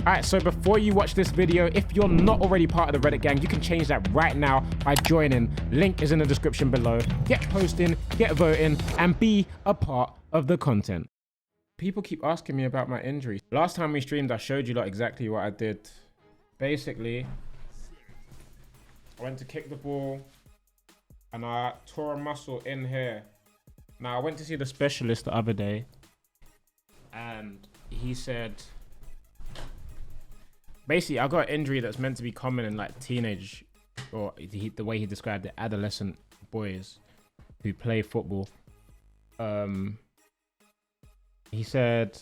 Alright, so before you watch this video, if you're not already part of the Reddit gang, you can change that right now by joining. Link is in the description below. Get posting, get voting, and be a part of the content. People keep asking me about my injury. Last time we streamed, I showed you lot exactly what I did. Basically, I went to kick the ball and I tore a muscle in here. Now, I went to see the specialist the other day and he said, basically, I got an injury that's meant to be common in like teenage, or the way he described it, adolescent boys who play football. He said,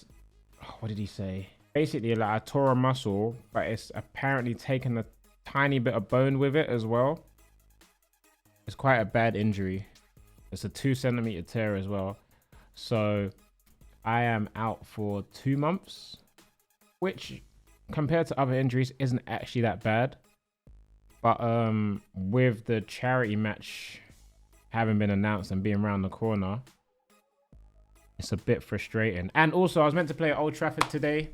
what did he say? Basically, like I tore a muscle, but it's apparently taken a tiny bit of bone with it as well. It's quite a bad injury. It's a 2 centimeter tear as well. So I am out for 2 months, which compared to other injuries isn't actually that bad. But with the charity match having been announced and being around the corner, it's a bit frustrating. And also, I was meant to play at Old Trafford today.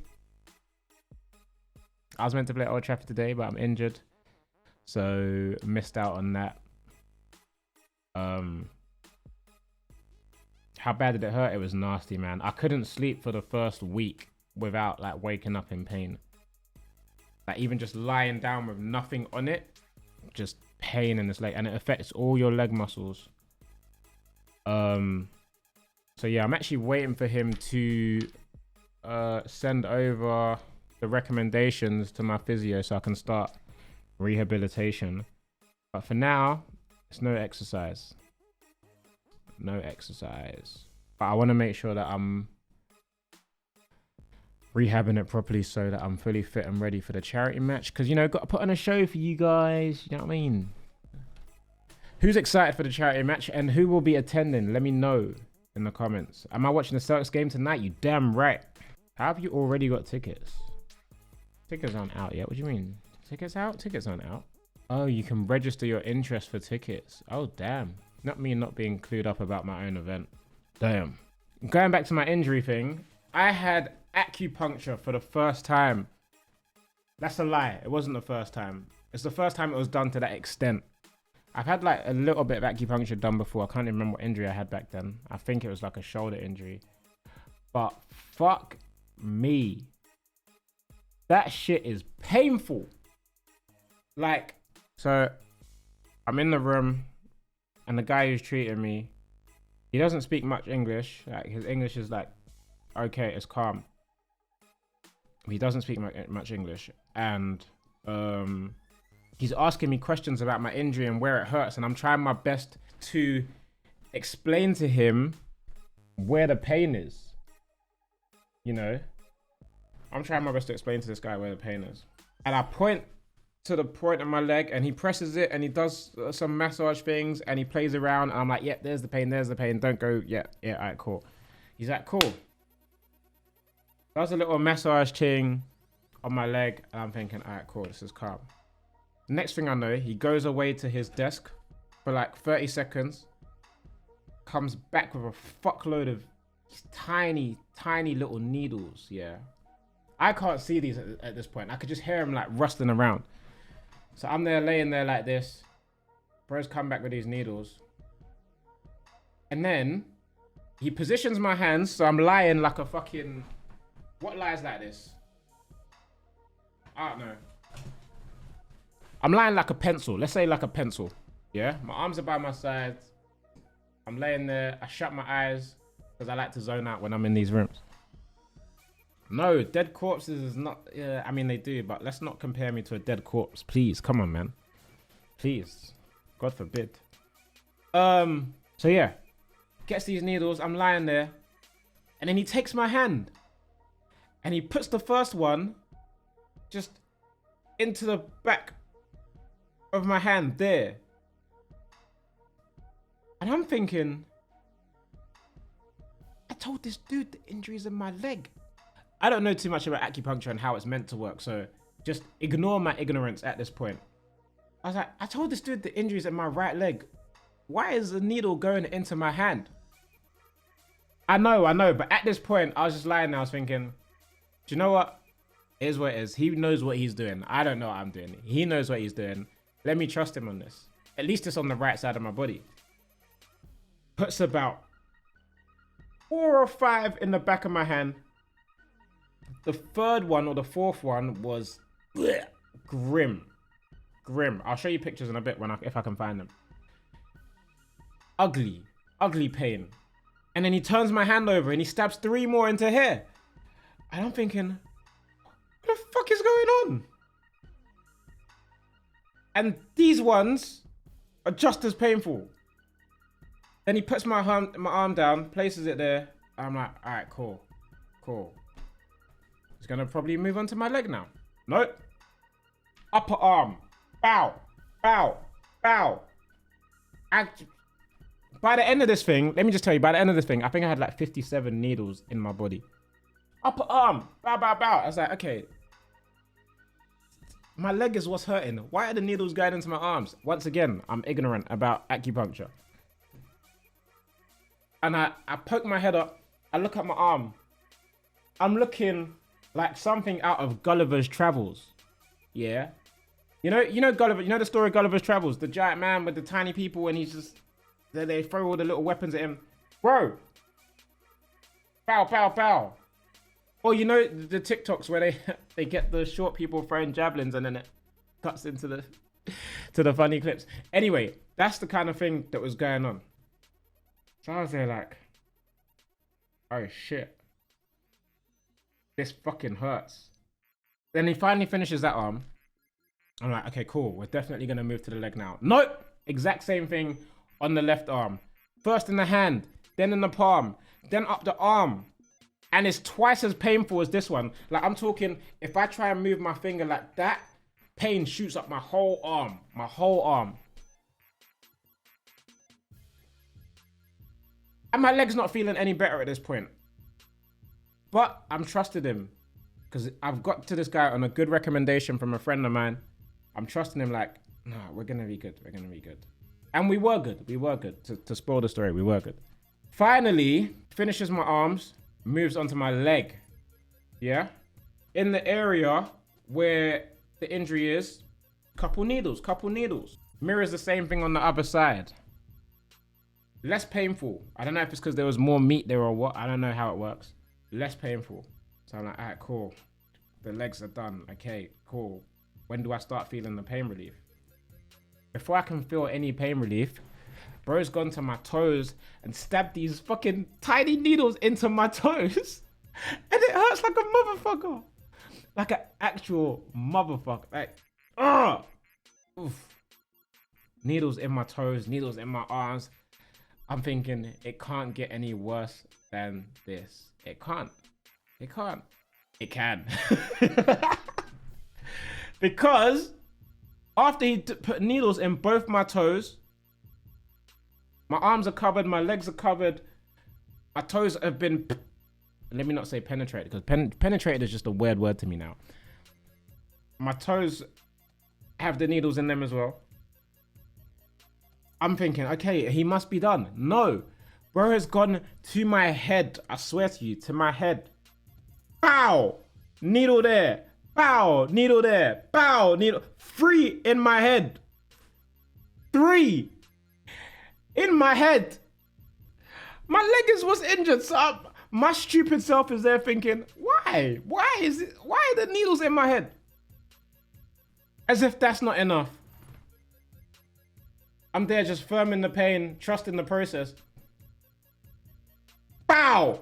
But I'm injured. So missed out on that. How bad did it hurt? It was nasty, man. I couldn't sleep for the first week without like waking up in pain. Like even just lying down with nothing on it, just pain in this leg, and it affects all your leg muscles. So yeah, I'm actually waiting for him to send over the recommendations to my physio so I can start rehabilitation. But for now, it's no exercise. No exercise. But I want to make sure that I'm rehabbing it properly so that I'm fully fit and ready for the charity match. Because, you know, got to put on a show for you guys. You know what I mean? Who's excited for the charity match and who will be attending? Let me know in the comments. Am I watching the Celtics game tonight? You damn right. How have you already got tickets? Tickets aren't out yet. What do you mean? Tickets out? Tickets aren't out. Oh, you can register your interest for tickets. Oh, damn. Not me not being clued up about my own event. Damn. Going back to my injury thing, I had acupuncture for the first time. That's a lie. It wasn't the first time. It's the first time it was done to that extent. I've had like a little bit of acupuncture done before. I can't even remember what injury I had back then. I think it was like a shoulder injury. But fuck me. That shit is painful. Like, so I'm in the room and the guy who's treating me, he doesn't speak much English. Like his English is like, okay, it's calm. He doesn't speak much English. And he's asking me questions about my injury and where it hurts. And I'm trying my best to explain to him where the pain is. You know? I'm trying my best to explain to this guy where the pain is. And I point to the point of my leg and he presses it and he does some massage things and he plays around. And I'm like, yeah, there's the pain, there's the pain. Don't go, yeah, all right, cool. He's like, cool. Does a little massage thing on my leg. And I'm thinking, all right, cool, this is calm. Next thing I know, he goes away to his desk for like 30 seconds. Comes back with a fuckload of tiny, tiny little needles, yeah. I can't see these at this point. I could just hear him like rustling around. So I'm there laying there like this. Bro's come back with these needles. And then he positions my hands so I'm lying like a fucking... What lies like this? I don't know. I'm lying like a pencil. Let's say like a pencil. Yeah? My arms are by my sides. I'm laying there. I shut my eyes because I like to zone out when I'm in these rooms. No, dead corpses is not... Yeah, I mean, they do, but let's not compare me to a dead corpse. Please, come on, man. Please. God forbid. So, yeah. Gets these needles. I'm lying there. And then he takes my hand. And he puts the first one just into the back of my hand there. And I'm thinking... I told this dude the injury's in my leg. I don't know too much about acupuncture and how it's meant to work, so just ignore my ignorance at this point. I was like, I told this dude the injury's in my right leg. Why is the needle going into my hand? I know, but at this point, I was just lying there, I was thinking, do you know what? It is what it is. He knows what he's doing. I don't know what I'm doing. He knows what he's doing. Let me trust him on this. At least it's on the right side of my body. Puts about 4 or 5 in the back of my hand. The third one or the fourth one was grim. Grim. I'll show you pictures in a bit if I can find them. Ugly. Ugly pain. And then he turns my hand over and he stabs 3 more into here. And I'm thinking, what the fuck is going on? And these ones are just as painful. Then he puts my arm down, places it there. I'm like, all right, cool. Cool. He's gonna probably move on to my leg now. Nope. Upper arm. Bow. Bow. Bow. By the end of this thing, let me just tell you, by the end of this thing, I think I had like 57 needles in my body. Upper arm. Bow, bow, bow. I was like, okay. My leg is what's hurting. Why are the needles going into my arms? Once again, I'm ignorant about acupuncture. And I poke my head up. I look at my arm. I'm looking like something out of Gulliver's Travels. Yeah. You know Gulliver, you know the story of Gulliver's Travels? The giant man with the tiny people and he's just, they throw all the little weapons at him. Bro. Pow, pow, pow. Or you know the TikToks where they get the short people throwing javelins and then it cuts into the funny clips. Anyway, that's the kind of thing that was going on. So I was there like, oh shit. This fucking hurts. Then he finally finishes that arm. I'm like, okay, cool. We're definitely going to move to the leg now. Nope. Exact same thing on the left arm. First in the hand, then in the palm, then up the arm. And it's twice as painful as this one. Like I'm talking, if I try and move my finger like that, pain shoots up my whole arm. My whole arm. And my leg's not feeling any better at this point. But I'm trusting him. Because I've got to this guy on a good recommendation from a friend of mine. I'm trusting him like, no, we're going to be good. We're going to be good. And we were good. We were good. To spoil the story, we were good. Finally, finishes my arms, moves onto my leg. Yeah? In the area where the injury is, couple needles. Mirrors the same thing on the other side. Less painful. I don't know if it's because there was more meat there or what. I don't know how it works. Less painful. So I'm like, all right, cool. The legs are done. Okay, cool. When do I start feeling the pain relief? Before I can feel any pain relief, bro's gone to my toes and stabbed these fucking tiny needles into my toes. And it hurts like a motherfucker. Like an actual motherfucker. Like, ugh. Oof. Needles in my toes, needles in my arms. I'm thinking it can't get any worse than this. It can't. It can't. It can. Because after he put needles in both my toes, my arms are covered, my legs are covered, my toes have been, let me not say penetrated, because penetrated is just a weird word to me now. My toes have the needles in them as well. I'm thinking, okay, he must be done. No, bro has gone to my head. I swear to you, to my head. Bow, needle there. Bow, needle there. Bow, needle. 3 in my head. 3 in my head. My leg was injured. So my stupid self is there thinking, why? Why are the needles in my head? As if that's not enough. I'm there just firm in the pain, trusting the process. Bow!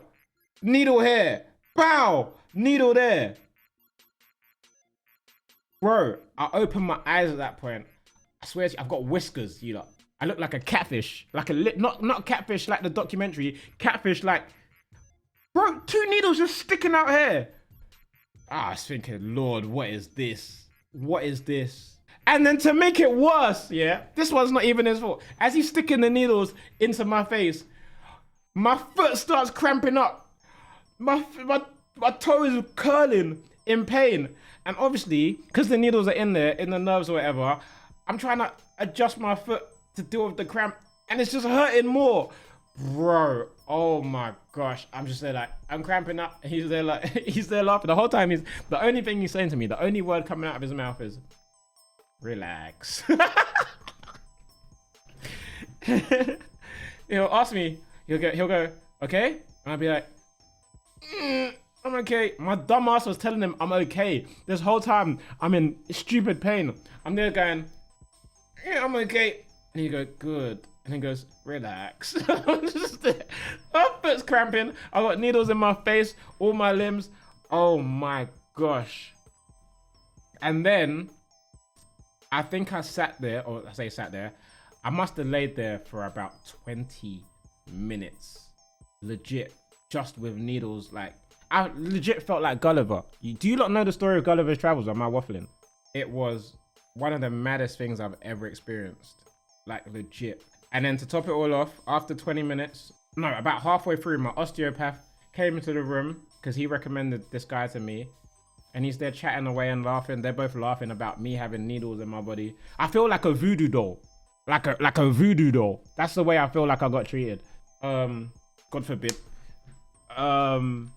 Needle here. Bow! Needle there. Bro, I opened my eyes at that point. I swear to you, I've got whiskers, you lot. I look like a catfish. Like a not catfish like the documentary. Catfish like... Bro, 2 needles just sticking out here. I was thinking, Lord, what is this? What is this? And then to make it worse, yeah, this one's not even his fault. As he's sticking the needles into my face, my foot starts cramping up. My toe is curling in pain. And obviously, because the needles are in there, in the nerves or whatever, I'm trying to adjust my foot to deal with the cramp. And it's just hurting more. Bro, oh my gosh. I'm just there like, I'm cramping up. He's there like, he's there laughing. The whole time the only thing he's saying to me, the only word coming out of his mouth is, relax. He'll ask me, he'll go, okay? And I'll be like, I'm okay. My dumb ass was telling him I'm okay. This whole time, I'm in stupid pain. I'm there going, yeah, I'm okay. And he go, good. And he goes, relax. I'm just there. My foot's cramping. I got needles in my face, all my limbs. Oh my gosh. And then, I think I sat there, or I say sat there, I must have laid there for about 20 minutes. Legit. Just with needles, like, I legit felt like Gulliver. Do you not know the story of Gulliver's Travels, or am I waffling? It was one of the maddest things I've ever experienced. Like, legit. And then to top it all off, after 20 minutes, no, about halfway through, my osteopath came into the room because he recommended this guy to me. And he's there chatting away and laughing. They're both laughing about me having needles in my body. I feel like a voodoo doll. Like a voodoo doll. That's the way I feel like I got treated. God forbid. And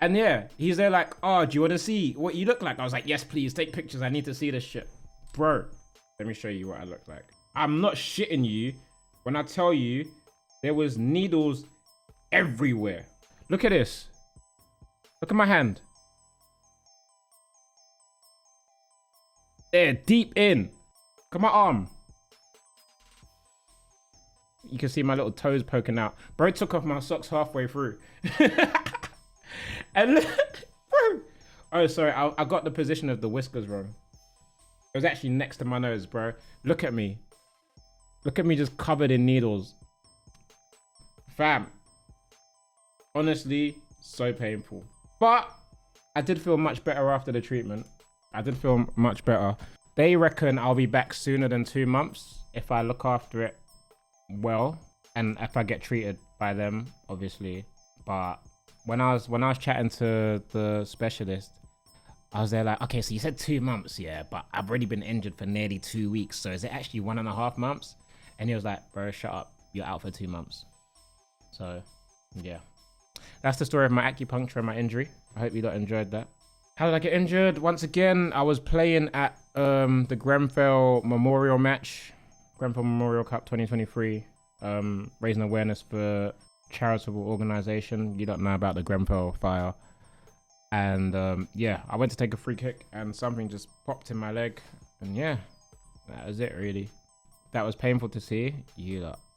yeah, he's there like, oh, do you want to see what you look like? I was like, yes, please, take pictures. I need to see this shit. Bro, let me show you what I look like. I'm not shitting you when I tell you there was needles everywhere. Look at this. Look at my hand. There, deep in. Look at my arm. You can see my little toes poking out. Bro took off my socks halfway through. And bro. Oh, sorry. I got the position of the whiskers wrong. It was actually next to my nose, bro. Look at me. Look at me just covered in needles. Fam. Honestly, so painful. But I did feel much better after the treatment. I did feel much better. They reckon I'll be back sooner than 2 months if I look after it well, and if I get treated by them, obviously. But when I was chatting to the specialist, I was there like, okay, so you said 2 months, yeah, but I've already been injured for nearly 2 weeks, so is it actually 1.5 months? And he was like, bro, shut up, you're out for 2 months. So yeah, that's the story of my acupuncture and my injury. I hope you lot enjoyed that. How did I get injured? Once again, I was playing at the Grenfell Memorial match, Grenfell Memorial Cup 2023, raising awareness for charitable organization. You don't know about the Grenfell fire. And yeah, I went to take a free kick and something just popped in my leg. And yeah, that was it really. That was painful to see.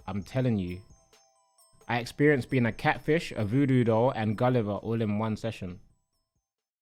I'm telling you, I experienced being a catfish, a voodoo doll, and Gulliver all in one session.